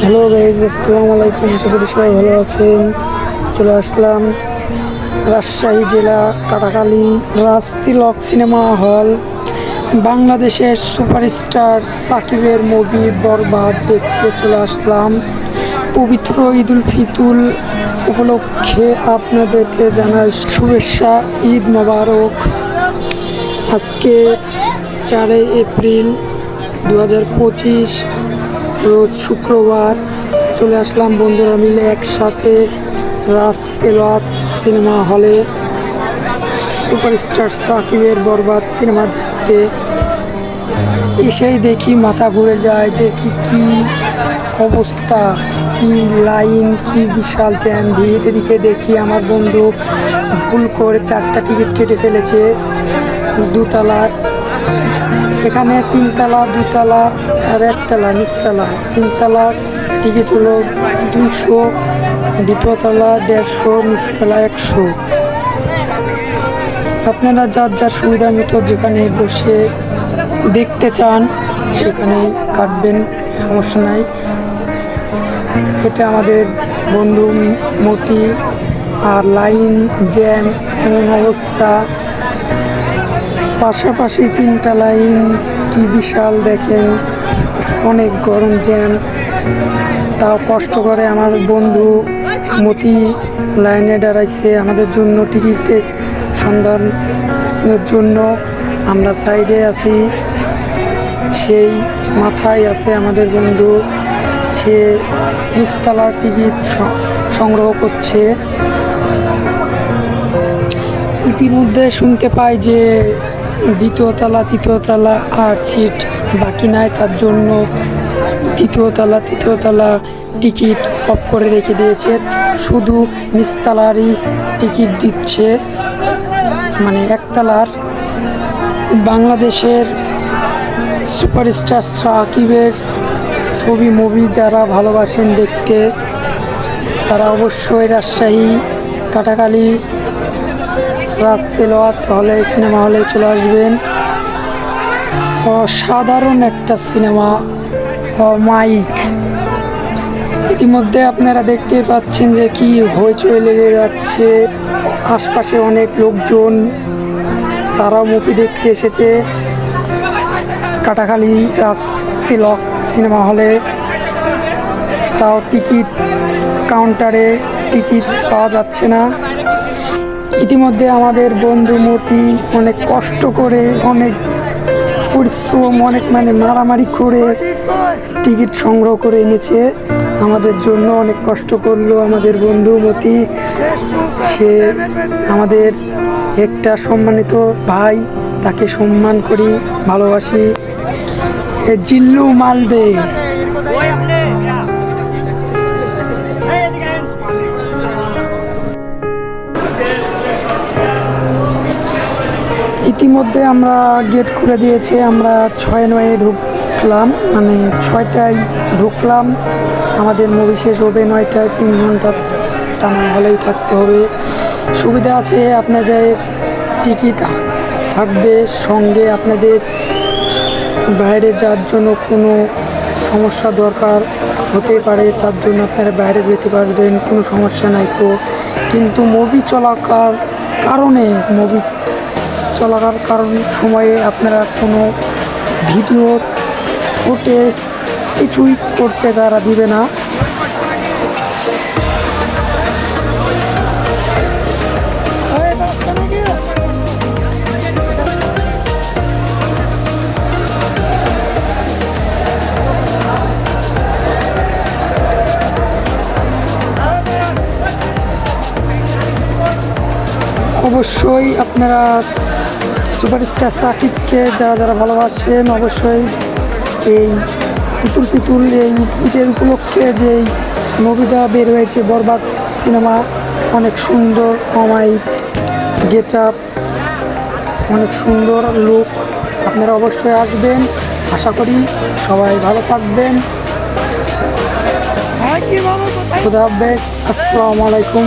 Hello guys, আসসালামু আলাইকুম। আশা করি সবাই ভালো আছেন। চলে আসলাম রাজশাহী জেলা কাটাখালী রাজ তিলক সিনেমা হল। বাংলাদেশের সুপারস্টার সাকিবের মুভি বরবাদ দেখতে চলে আসলাম। পবিত্র ঈদুল ফিতর উপলক্ষে আপনাদেরকে জানাই শুভেচ্ছা, ঈদ মোবারক। আজকে 4 এপ্রিল 2025 রোজ শুক্রবার চলে আসলাম বন্ধুরা মিলে একসাথে রাজ তিলক সিনেমা হলে সুপারস্টার সাকিবের বরবাদ সিনেমা দেখতে। এসেই দেখি মাথা ঘুরে যায়, দেখি কি অবস্থা, কি লাইন, কি বিশাল জ্যাম ভিড়। এদিকে দেখি আমার বন্ধু ভুল করে 4টা টিকিট কেটে ফেলেছে দুতলার। এখানে 3 তলা, 2 তলা আর 1 তলা, নিচতলা। 3 তলার টিকিট হলো 200, দ্বিতীয় তলা 150, নিচতলা 100। আপনারা যার যার সুবিধা মতো যেখানে বসে দেখতে চান সেখানে কাটবেন, সমস্যা নাই। এটা আমাদের বন্ধু মতি। আর লাইন জ্যাম এমন অবস্থা, পাশাপাশি 3টা লাইন, কি বিশাল দেখেন, অনেক গরম জ্যাম। তাও কষ্ট করে আমার বন্ধু মতি লাইনে দাঁড়াইছে আমাদের জন্য টিকিটের সন্ধানের জন্য। আমরা সাইডে আছি, সেই মাথায় আছে আমাদের বন্ধু, সে নিচতলার টিকিট সংগ্রহ করছে। ইতিমধ্যে শুনতে পাই যে দ্বিতীয় তলা, তৃতীয় তলা আর সিট বাকি নাই, তার জন্য দ্বিতীয় তলা, তৃতীয় তলা টিকিট অফ করে রেখে দিয়েছে। শুধু নিচতলারই টিকিট দিচ্ছে, মানে 1 তলার। বাংলাদেশের সুপারস্টার সাকিবের ছবি মুভি যারা ভালোবাসেন দেখতে, তারা অবশ্যই রাজশাহী কাটাখালী রাজ তিলক হলে সিনেমা হলে চলে আসবেন। অসাধারণ একটা সিনেমা, মাইক। ইতিমধ্যে আপনারা দেখতে পাচ্ছেন যে কি হইচই লেগে যাচ্ছে। আশপাশে অনেক লোকজন, তারাও মুভি দেখতে এসেছে কাটাখালী রাজ তিলক সিনেমা হলে। তাও টিকিট কাউন্টারে টিকিট পাওয়া যাচ্ছে না। ইতিমধ্যে আমাদের বন্ধু মতি অনেক কষ্ট করে, অনেক পরিশ্রম, অনেক মারামারি করে টিকিট সংগ্রহ করে এনেছে আমাদের জন্য। অনেক কষ্ট করলো আমাদের বন্ধু মতি। সে আমাদের একটা সম্মানিত ভাই, তাকে সম্মান করি, ভালোবাসি। জিল্লু মালদে। ইতিমধ্যে আমরা গেট খুলে দিয়েছে, আমরা 6-9 ঢুকলাম, মানে 6টায় ঢুকলাম। আমাদের মুভি শেষ হবে 9টায়, 3 ঘন্টা টানা হলেই থাকতে হবে। সুবিধা আছে, আপনাদের টিকিট থাকবে সঙ্গে। আপনাদের বাইরে যাওয়ার জন্য কোনো সমস্যা দরকার হতে পারে, তার জন্য আপনারা বাইরে যেতে পারবেন, কোনো সমস্যা নাই। কিন্তু মুভি চলাকার সময়ে আপনারা কোনো ভিডিও ফুটেজ কিছুই করতে তারা দিবে না। অবশ্যই আপনারা সুপারস্টার সাকিবকে যারা যারা ভালোবাসেন, অবশ্যই এই ঈদুল ফিতর, এই ঈদের উপলক্ষে যেই মুভিটা বের হয়েছে বরবাদ সিনেমা, অনেক সুন্দর অমায়িক গেট আপ, অনেক সুন্দর লুক। আপনারা অবশ্যই আসবেন, আশা করি সবাই ভালো থাকবেন। খুদা হাফেজ, আসসালামু আলাইকুম।